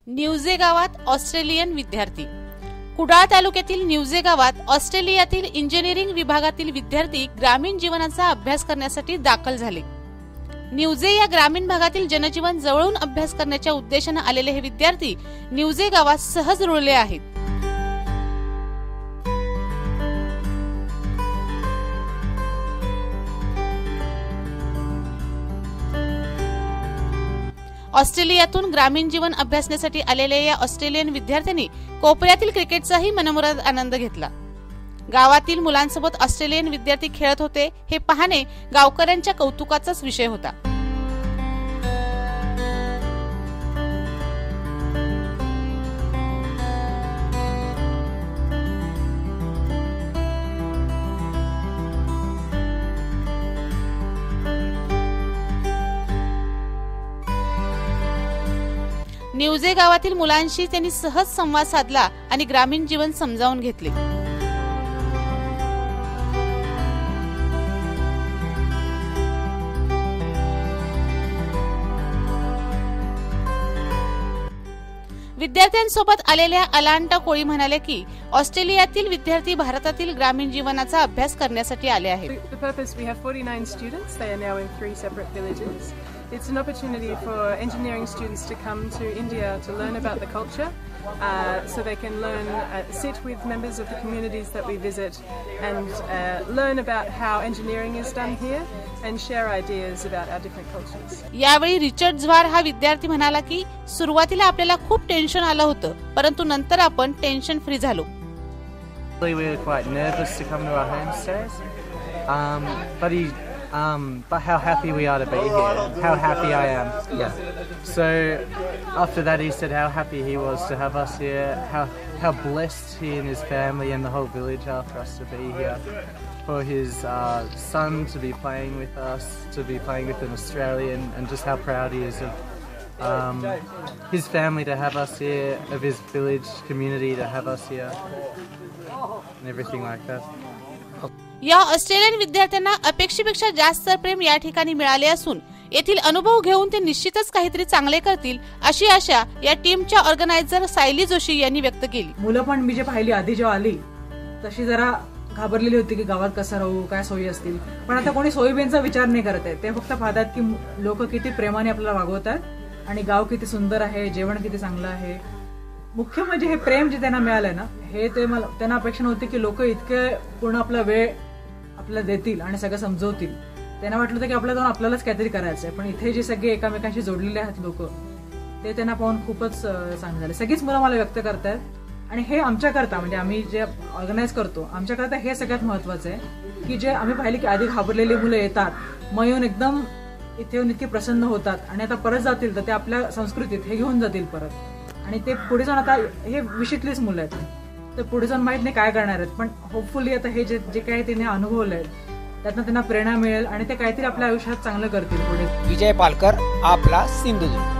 न्यूजे गावात ऑस्ट्रेलियन विद्यार्थी। कुडाळ तालुक्यातील न्यूजे गावात ऑस्ट्रेलियातील इंजिनिअरिंग विभागातील विद्यार्थी ग्रामीण जीवनाचा अभ्यास करण्यासाठी दाखल झाले। न्यूजे या ग्रामीण भागातील जनजीवन जवळून अभ्यास करण्याच्या उद्देशाने आलेले हे विद्यार्थी न्यूजे गावात सहज रुळले आहेत। ऑस्ट्रेलियातून ग्रामीण जीवन अभ्यासण्यासाठी आलेल्या या ऑस्ट्रेलियन विद्यार्थ्यांनी कोपऱ्यातील क्रिकेटचाही मनमुराद आनंद घेतला। गावातील मुलांसोबत ऑस्ट्रेलियन विद्यार्थी खेळत होते हे पाहणे गावकऱ्यांच्या कौतुकाचाच विषय होता। न्यूजे गावातील मुलांशी त्यांनी सहज संवाद साधला आणि ग्रामीण जीवन समजावून घेतले। विद्यार्थ्यांसोबत आलेल्या अलांटा कोळी म्हणाले की ऑस्ट्रेलियातील विद्यार्थी भारतातील ग्रामीण जीवनाचा अभ्यास करण्यासाठी आले आहेत। The purpose, we have 49 students. They are now in 3 separate villages. It's an opportunity for engineering students to come to India to learn about the culture, so they can learn, sit with members of the communities that we visit and learn about how engineering is done here and share ideas about our different cultures. यावेळी Richard झवार हा विद्यार्थी म्हणाला की सुरुवातीला आपल्याला खूप tension आलं होतं, परंतु नंतर आपण टेन्शन फ्री झालो। We were quite nervous to come to our homestays, but how happy we are to be here. How happy I am. Yeah. So after that, he said how happy he was to have us here. How blessed he and his family and the whole village are for us to be here. For his son to be playing with us, to be playing with an Australian, and just how proud he is of his family to have us here, of his village community to have us here, and everything like that. या Australian विद्यार्थ्यांना अपेक्षेपेक्षा जास्त प्रेम या ठिकाणी मिळाले असून येथील अनुभव घेऊन ते निश्चितच काहीतरी चांगले करतील अशी आशा या टीमच्या ऑर्गनायझर सायली जोशी यांनी व्यक्त केली। मुलं पण मी जे पाहिली आधी जेव्हा आली तशी जरा घाबरलेली होती की गावात कसं राहू, काय सोयी असतील, पण आता कोणी सोयीबींचा विचार नाही करत आहे। ते फक्त पाहतात की लोक किती प्रेमाने आपल्याला वागवतात आणि गाव किती सुंदर आहे, जेवण किती चांगलं आहे। मुख्य म्हणजे हे प्रेम जे त्यांना मिळालंय ना, हे ते त्यांना अपेक्षा नव्हती की लोक इतके पूर्ण आपला वेळ आपल्याला देतील आणि सगळं समजवतील। त्यांना वाटलं होतं की आपल्याला जाऊन आपल्यालाच काहीतरी करायचंय, पण इथे जे सगळे एकमेकांशी जोडलेले आहेत लोक, ते त्यांना पाहून खूपच चांगलं झालं। सगळीच मुलं मला व्यक्त करतायत आणि हे आमच्याकरता म्हणजे आम्ही जे ऑर्गनाईज करतो आमच्याकरता हे सगळ्यात महत्वाचं आहे की जे आम्ही पाहिले की आधी घाबरलेली मुलं येतात, मग येऊन एकदम इथे येऊन इतके प्रसन्न होतात आणि आता परत जातील तर ते आपल्या संस्कृतीत हे घेऊन जातील परत, आणि ते पुढे जाऊन आता हे विशितलीच मुलं आहेत तर पुढे जाऊन माहित नाही काय करणार आहेत, पण होपफुली आता हे जे काही तिने अनुभवलंय त्यातनं त्यांना प्रेरणा मिळेल आणि ते काहीतरी आपल्या आयुष्यात चांगलं करतील पुढे। विजय पालकर, आपला सिंधुदुर्ग।